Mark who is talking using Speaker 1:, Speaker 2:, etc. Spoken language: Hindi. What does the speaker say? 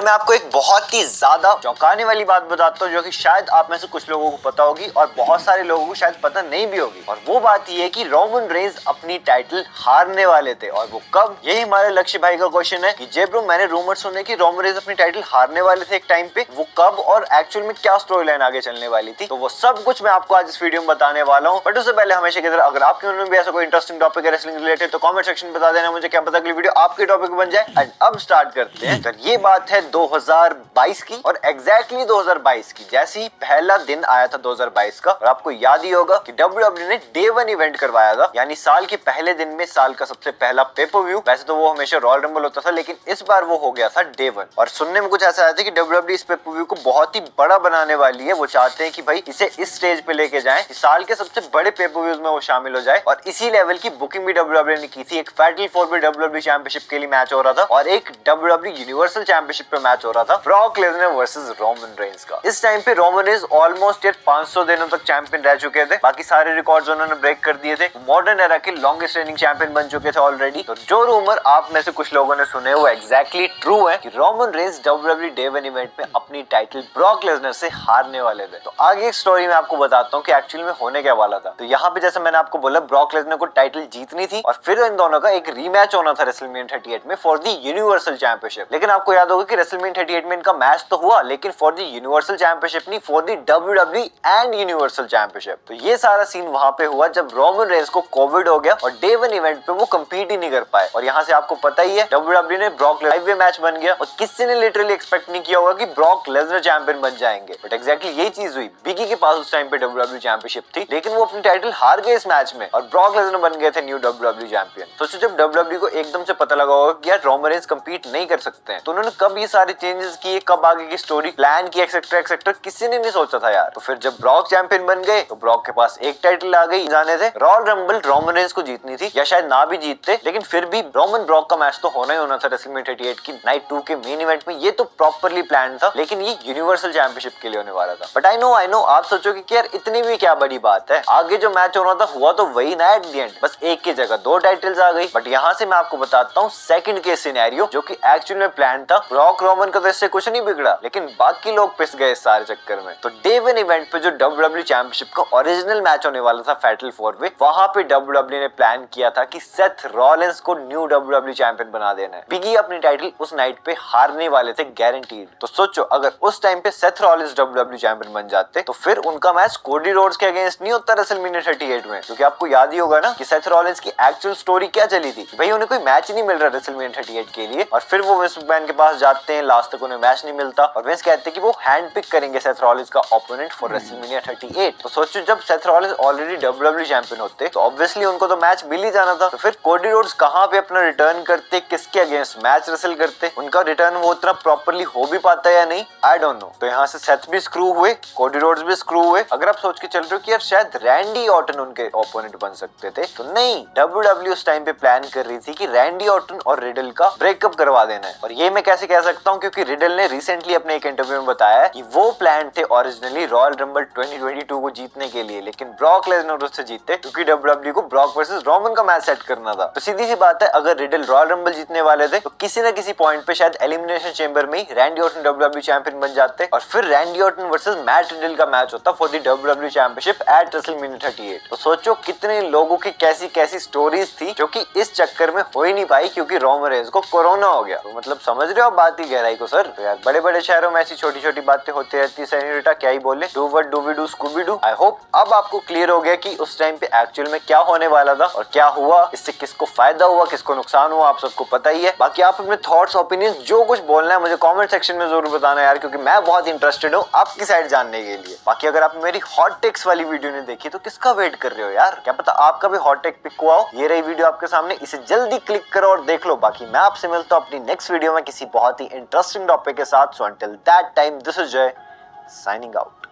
Speaker 1: मैं आपको एक बहुत ही ज्यादा चौंकाने वाली बात बताता हूँ जो कि शायद आप में से कुछ लोगों को पता होगी और बहुत सारे लोगों को शायद पता नहीं भी होगी। और वो बात ये है कि रोमन रेंज अपनी टाइटल हारने वाले थे और वो कब, यही हमारे लक्ष्य भाई का क्वेश्चन है कि जे ब्रो मैंने रूमर सुने कि रोमन रेंज अपनी टाइटल हारने वाले थे एक टाइम पे, वो कब और एक्चुअल में क्या स्टोरी लाइन आगे चलने वाली थी, तो वो सब कुछ मैं आपको आज इस वीडियो में बताने वाला हूँ। बट उससे पहले हमेशा की तरह अगर आपके मन में भी ऐसा कोई इंटरेस्टिंग टॉपिक है रेसलिंग रिलेटेड तो कमेंट सेक्शन में बता देना मुझे, क्या पता अगली वीडियो आपके टॉपिक बन जाए। एंड अब स्टार्ट करते हैं। ये बात है 2022 की और एग्जैक्टली 2022 की, जैसे ही पहला दिन आया था 2022 का, और आपको याद ही होगा कि WWE ने डे 1 इवेंट करवाया था, यानी साल के पहले दिन में साल का सबसे पहला पेपर व्यू। वैसे तो वो हमेशा रॉयल रंबल होता था लेकिन इस बार वो हो गया था डे 1। और सुनने में कुछ ऐसा आया था कि WWE इस पेपर व्यू को बहुत ही बड़ा बनाने वाली है। वो चाहते हैं कि भाई इसे इस स्टेज पे लेके जाएं कि साल के सबसे बड़े पेपर व्यूज में वो शामिल हो जाए। और इसी लेवल की बुकिंग भी WWE ने की थी। एक फैटल 4 में WWE चैंपियनशिप के लिए मैच हो रहा था और एक WWE यूनिवर्सल चैंपियनशिप पे मैच हो रहा था, Brock Lesnar versus Roman Reigns का। इस टाइम पे रोमन रेंज ऑलमोस्ट यार 500 दिनों तक चैंपियन रह चुके थे, बाकी सारे रिकॉर्ड्स उन्होंने ब्रेक कर दिए थे, मॉडर्न एरा के लॉन्गेस्ट रनिंग चैंपियन बन चुके थे ऑलरेडी। तो जो रूमर आप में से कुछ लोगों ने सुने वो एग्जैक्टली ट्रू है कि Roman Reigns WWE day 1 event में अपनी टाइटल ब्रॉक लेसनर से हारने वाले थे। तो आगे एक स्टोरी मैं आपको बताता हूँ कि एक्चुअली में होने क्या वाला था। तो यहाँ पे जैसे मैंने आपको बोला ब्रॉक लेसनर को टाइटल जीतनी थी और फिर इन दोनों का एक रीमैच होना था रेसलमेनिया 38 में फॉर द यूनिवर्सल चैंपियनशिप। लेकिन आपको याद होगा कि रेसलमेनिया 38 में इनका मैच तो हुआ लेकिन फॉर द यूनिवर्सल चैंपियनशिप नहीं, for the WWE and universal championship. तो ये सारा सीन वहां पे हुआ जब रोमन रेंज को कोविड हो गया और डे 1 इवेंट पे वो कंपीट ही नहीं कर पाए। और यहाँ से आपको पता ही है WWE ने ब्रॉक लाइव मैच बन गया और किसी ने लिटरली एक्सपेक्ट नहीं किया होगा कि ब्रॉक लेसनर चैंपियन बन जाएंगे। बट एग्जैक्टली यही चीज हुई। बिगी के पास उस टाइम पे WWE चैंपियनशिप थी लेकिन वो अपनी टाइटल हार गए इस मैच में और ब्रॉक लेसनर बन गए थे न्यू WWE चैंपियन। सोचो जब WWE को एकदम से पता लगा होगा कि यार रोमन रेंज कंपीट नहीं कर सकते हैं तो उन्होंने कब ये सारे चेंजेस किए, कब आगे की स्टोरी प्लान की, एक्सेट्रा एक्सेट्रा, किसी ने नहीं सोचा था यार। तो फिर जब ब्रॉक चैंपियन बन गए तो ब्रॉक के पास एक टाइटल आ गई, जाने थे रॉयल रंबल रोमन रेंज को जीतनी थी या शायद ना भी जीतते लेकिन फिर भी रोमन ब्रॉक का मैच तो होना ही होना था रेसलमेनिया 38 की नाइट 2 के मेन इवेंट में। ये तो प्रॉपर्ली प्लान था लेकिन ये यूनिवर्सल चैंपियनशिप के लिए होने वाला था। बट आई नो आप सोचोगे कि यार इतनी भी क्या बड़ी बात है, आगे जो मैच होना था हुआ तो वही ना एट द एंड, बस एक की जगह दो टाइटल्स आ गई। बट यहाँ से मैं आपको बताता हूँ सेकंड केस सिनेरियो जो कि एक्चुअल में प्लान था। ब्रॉक रोमन का तो इससे कुछ नहीं बिगड़ा लेकिन बाकी लोग पिस गए इस सारे चक्कर में। तो डे 1 इवेंट पे जो WWE चैंपियनशिप का ओरिजिनल मैच होने वाला था फैटल 4 में, वहां पे WWE ने प्लान किया था कि सेथ रॉलिंस को न्यू WWE चैंपियन बना देना है। बिगी अपनी टाइटल उस नाइट पे हारने वाले थे गारंटीड। तो सोचो अगर उस टाइम पे सेथ रॉलिंस WWE चैंपियन बन जाते तो फिर उनका मैच कोडी रोड्स के अगेंस्ट नहीं होता रेसलमेनिया 38 में, क्योंकि आपको याद ही होगा ना कि सेथ रॉलिंस की एक्चुअल स्टोरी क्या चली थी। भाई उन्हें कोई मैच ही नहीं मिल रहा रेसलमेनिया 38 के लिए और फिर वो विंस मैकमैन के पास जाते हैं, लास्ट तक उन्हें मैच नहीं मिलता और विंस कहते हैं कि वो हैंड पिक करेंगे सेथ रॉलिंस का ओपोनेंट फॉर रेसलमेनिया 38। तो सोचो जब Seth Rollins already WWE champion होते तो ऑब्वियसली उनको तो मैच मिल ही जाना था। तो फिर कोडी रोड्स कहां पे अपना रिटर्न करते, किसके अगेंस्ट मैच रेसल करते, उनका रिटर्न वो उतना प्रॉपर्ली हो भी पाता या नहीं, आई डोंट नो। तो यहाँ से सेथ भी स्क्रू हुए, कोडी रोड्स भी स्क्रू हुए। अगर आप सोच के चल रहे हो कि यार शायद रैंडी ऑर्टन उनके ओपोनेंट बन सकते थे, तो नहीं, WWE उस टाइम पे प्लान कर रही थी कि रैंडी ऑर्टन और रिडल का ब्रेकअप करवा देना है। और ये मैं कैसे कह सकता हूँ क्योंकि रिडल ने रिसेंटली अपने एक इंटरव्यू में बताया है कि वो प्लान थे ओरिजिनली रॉयल रंबल 2022 को जीतने के लिए, लेकिन ब्रॉक लेसनर उससे जीते क्योंकि WWE को ब्रॉक वर्सेस रोमन का मैच सेट करना था। तो सीधी सी बात है अगर रिडल रॉयल रंबल जीतने वाले थे तो किसी न किसी पॉइंट पे शायद एलिमिनेशन चेंबर में ही रैंडी ऑर्टन WWE चैंपियन बन जाते और फिर Randy Orton versus Matt Riddle का मैच होता for the WWE championship eight WrestleMania 38। तो सोचो कितने लोगों की कैसी कैसी स्टोरीज थी जो कि इस चक्कर में हो ही नहीं पाई क्योंकि रोमन रेंज को कोरोना हो गया। तो मतलब समझ रहे हो आप बात की गहराई को सर। तो यार बड़े बड़े शहरों में ऐसी छोटी छोटी बातें होती रहती है सेनियोरिटा, क्या ही बोले, do what do we do Scooby do. I hope अब आपको क्लियर हो गया कि उस टाइम पे एक्चुअल में क्या होने वाला था और क्या हुआ, इससे किसको फायदा हुआ, किसको नुकसान हुआ, आप सबको पता ही है। बाकी आप अपने थॉट्स ओपिनियन जो कुछ बोलना है मुझे कमेंट सेक्शन में जरूर बताना यार, क्योंकि मैं बहुत इंटरेस्टेड हूँ आपकी साइड जानने के लिए। बाकी अगर आप मेरी हॉट टेक्स वाली वीडियो नहीं देखी तो किसका वेट कर रहे हो यार, क्या पता आपका भी हॉट टेक पिक हुआ हो। ये रही वीडियो आपके सामने, इसे जल्दी क्लिक करो और देख लो। बाकी मैं आपसे मिलता हूँ अपनी नेक्स्ट वीडियो में किसी बहुत ही इंटरेस्टिंग टॉपिक के साथ। So until that time this is जय साइनिंग आउट।